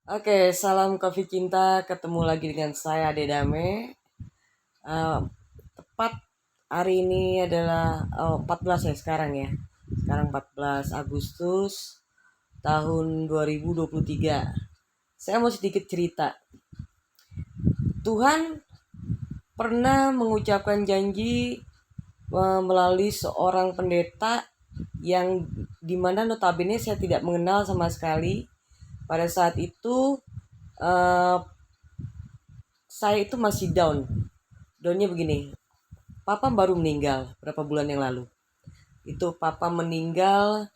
Oke, salam kopi cinta. Ketemu lagi dengan saya Ade Dame. Eh, Tepat hari ini adalah 14 ya sekarang ya. Sekarang 14 Agustus tahun 2023. Saya mau sedikit cerita. Tuhan pernah mengucapkan janji melalui seorang pendeta yang dimana notabene saya tidak mengenal sama sekali. Pada saat itu eh, saya itu masih down. Downnya begini, papa baru meninggal berapa bulan yang lalu. Itu papa meninggal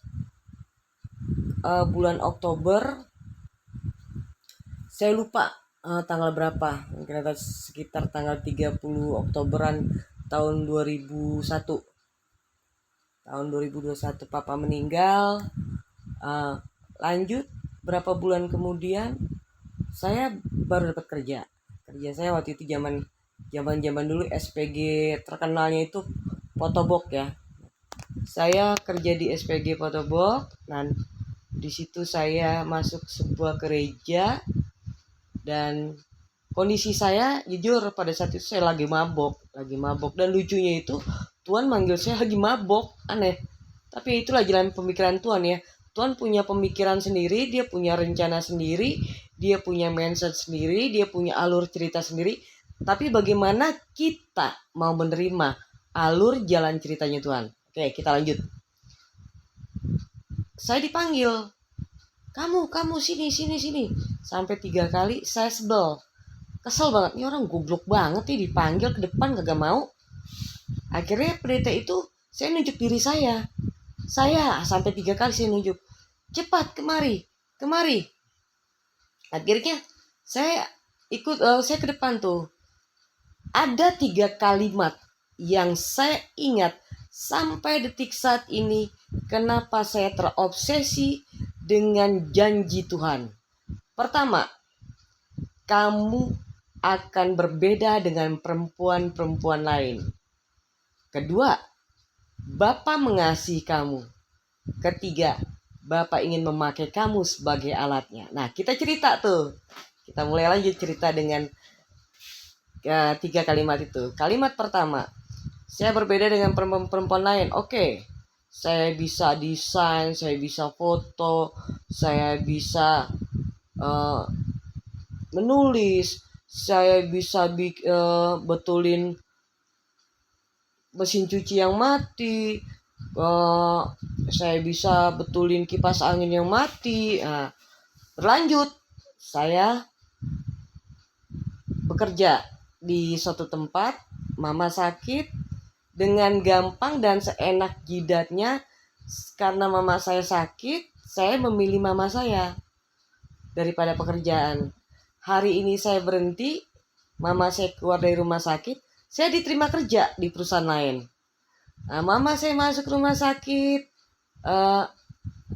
bulan Oktober. Saya lupa tanggal berapa. Mungkin ada sekitar tanggal 30 Oktoberan tahun 2001. Tahun 2021 papa meninggal. Uh, Lanjut berapa bulan kemudian saya baru dapat kerja. Kerja saya waktu itu zaman dulu SPG terkenalnya itu Photobok ya. Saya kerja di SPG Photobok dan di situ saya masuk sebuah gereja dan kondisi saya jujur pada saat itu saya lagi mabok dan lucunya itu Tuhan manggil saya lagi mabok, aneh. Tapi itulah jalan pemikiran Tuhan ya. Tuhan punya pemikiran sendiri, dia punya rencana sendiri, dia punya mindset sendiri, dia punya alur cerita sendiri. Tapi bagaimana kita mau menerima alur jalan ceritanya Tuhan? Oke, kita lanjut. Saya dipanggil, kamu sini. Sampai 3 kali saya sebel. Kesel banget, ini orang goblok banget nih, dipanggil ke depan kagak mau. Akhirnya pendeta itu saya nunjuk diri saya. Sampai 3 kali saya nunjuk. Cepat kemari. Akhirnya saya saya ke depan tuh. Ada 3 kalimat yang saya ingat sampai detik saat ini. Kenapa saya terobsesi dengan janji Tuhan? Pertama, kamu akan berbeda dengan perempuan-perempuan lain. Kedua, Bapa mengasihi kamu. Ketiga, Bapa ingin memakai kamu sebagai alatnya. Nah, kita cerita tuh. Kita mulai lanjut cerita dengan 3 kalimat itu. Kalimat pertama, saya berbeda dengan perempuan lain. Oke, saya bisa desain, saya bisa foto, saya bisa uh, menulis, saya bisa betulin mesin cuci yang mati, saya bisa betulin kipas angin yang mati. Nah, berlanjut, saya bekerja di suatu tempat, mama sakit, dengan gampang dan seenak jidatnya. Karena mama saya sakit, saya memilih mama saya daripada pekerjaan. Hari ini saya berhenti, mama saya keluar dari rumah sakit, saya diterima kerja di perusahaan lain. Nah, mama saya masuk rumah sakit,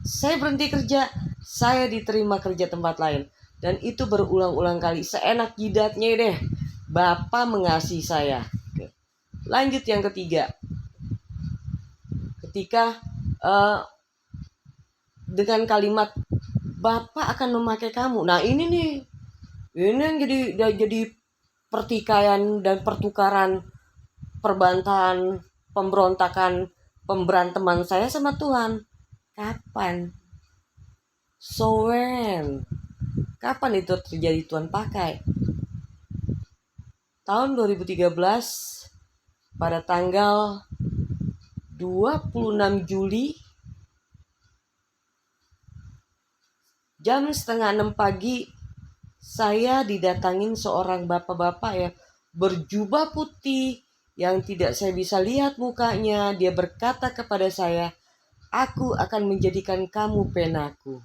saya berhenti kerja, saya diterima kerja tempat lain. Dan itu berulang-ulang kali, seenak jidatnya deh. Bapak mengasihi saya. Oke. Lanjut yang ketiga, ketika dengan kalimat Bapak akan memakai kamu. Nah ini nih, ini yang jadi pertikaian dan pertukaran, perbantahan, pemberontakan, pemberanteman saya sama Tuhan. Kapan? So when? Kapan itu terjadi Tuhan pakai? Tahun 2013 pada tanggal 26 Juli jam setengah 6 pagi saya didatangin seorang bapak-bapak ya berjubah putih yang tidak saya bisa lihat mukanya. Dia berkata kepada saya, aku akan menjadikan kamu penaku.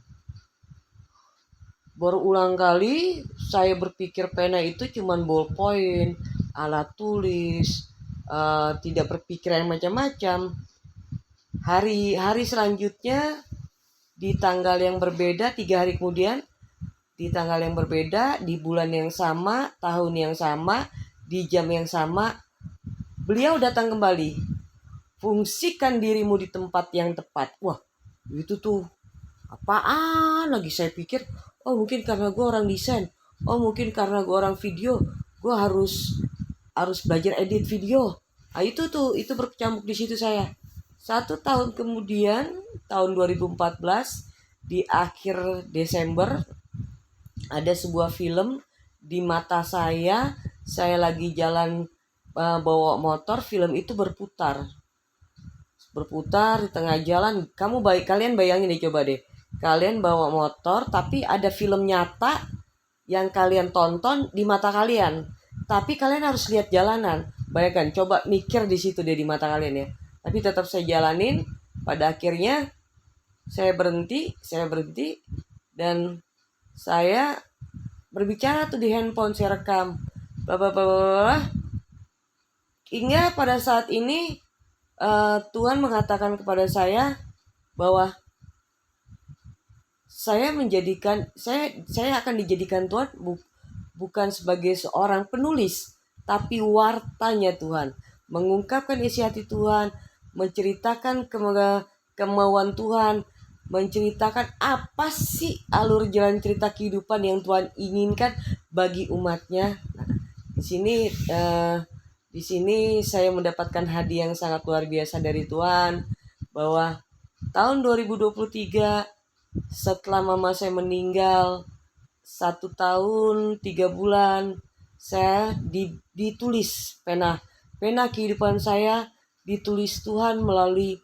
Berulang kali saya berpikir pena itu cuma ballpoint, alat tulis, tidak berpikiran macam-macam. Hari selanjutnya di tanggal yang berbeda, 3 hari kemudian, di tanggal yang berbeda, di bulan yang sama, tahun yang sama, di jam yang sama, beliau datang kembali. Fungsikan dirimu di tempat yang tepat. Wah, itu tuh apaan lagi saya pikir. oh mungkin karena gue orang desain, oh mungkin karena gue orang video, gue harus belajar edit video. Nah itu berkecamuk di situ saya. 1 tahun kemudian, tahun 2014, di akhir Desember, ada sebuah film di mata saya lagi jalan bawa motor, film itu berputar di tengah jalan. Kalian bayangin deh, coba deh, kalian bawa motor tapi ada film nyata yang kalian tonton di mata kalian, tapi kalian harus lihat jalanan. Bayangkan, coba mikir di situ deh, di mata kalian ya. Tapi tetap saya jalanin. Pada akhirnya saya berhenti dan saya berbicara tuh di handphone, saya rekam. Hingga pada saat ini Tuhan mengatakan kepada saya bahwa saya akan dijadikan Tuhan bukan sebagai seorang penulis, tapi wartanya Tuhan, mengungkapkan isi hati Tuhan, menceritakan kemauan Tuhan, menceritakan apa sih alur jalan cerita kehidupan yang Tuhan inginkan bagi umatnya. Nah, di sini saya mendapatkan hadiah yang sangat luar biasa dari Tuhan, bahwa tahun 2023 setelah mama saya meninggal 1 tahun 3 bulan, saya ditulis pena kehidupan saya ditulis Tuhan melalui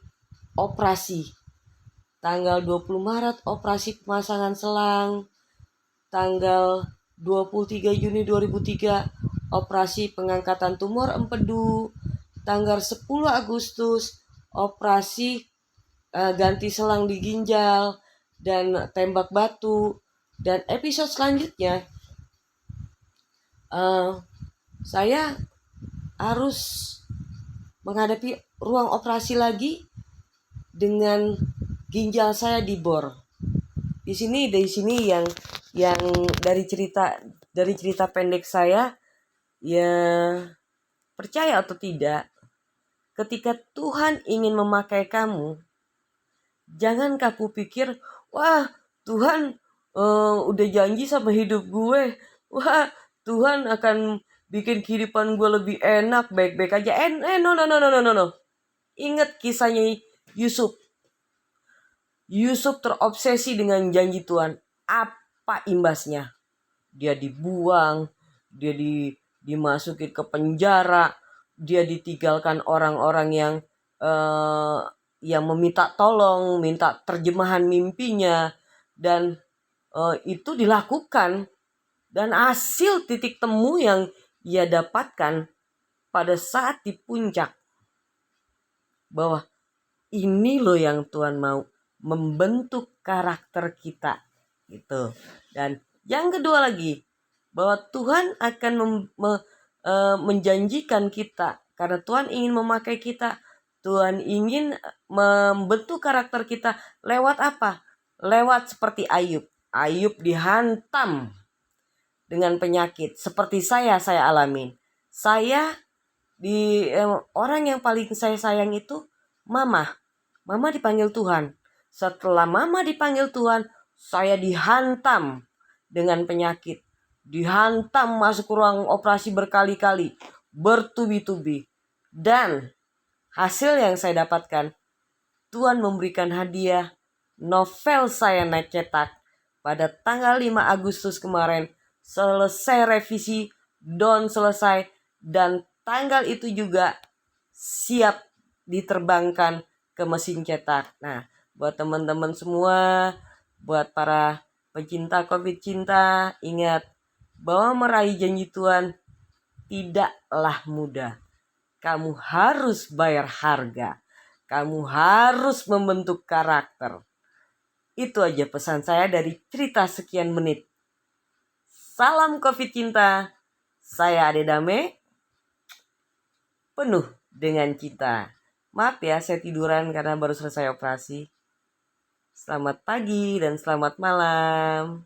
operasi. Tanggal 20 Maret operasi pemasangan selang, tanggal 23 Juni 2003 operasi pengangkatan tumor empedu, tanggal 10 Agustus operasi ganti selang di ginjal dan tembak batu. Dan episode selanjutnya saya harus menghadapi ruang operasi lagi dengan ginjal saya dibor. Di sini yang dari cerita pendek saya, ya percaya atau tidak, ketika Tuhan ingin memakai kamu, jangan kamu pikir, wah Tuhan udah janji sama hidup gue, wah Tuhan akan bikin kehidupan gue lebih enak, baik-baik aja. No. Ingat kisahnya Yusuf. Yusuf terobsesi dengan janji Tuhan. Apa imbasnya? Dia dibuang, dia dimasukin ke penjara, dia ditinggalkan orang-orang yang meminta tolong, minta terjemahan mimpinya, dan itu dilakukan. Dan hasil titik temu yang ia dapatkan pada saat di puncak, bahwa ini loh yang Tuhan mau, membentuk karakter kita gitu. Dan yang kedua lagi, bahwa Tuhan akan menjanjikan kita, karena Tuhan ingin memakai kita, Tuhan ingin membentuk karakter kita lewat apa? Lewat seperti Ayub. Ayub dihantam dengan penyakit seperti saya alamin. Saya orang yang paling saya sayang itu mama dipanggil Tuhan. Setelah mama dipanggil Tuhan, saya dihantam dengan penyakit, dihantam masuk ruang operasi berkali-kali, bertubi-tubi. Dan hasil yang saya dapatkan, Tuhan memberikan hadiah novel saya naik cetak pada tanggal 5 Agustus kemarin. Selesai revisi, selesai, dan tanggal itu juga siap diterbangkan ke mesin cetak. Nah, buat teman-teman semua, buat para pecinta COVID cinta, ingat bahwa meraih janji Tuhan tidaklah mudah. Kamu harus bayar harga. Kamu harus membentuk karakter. Itu aja pesan saya dari cerita sekian menit. Salam COVID cinta. Saya Ade Dame. Penuh dengan cinta. Maaf ya, saya tiduran karena baru selesai operasi. Selamat pagi dan selamat malam.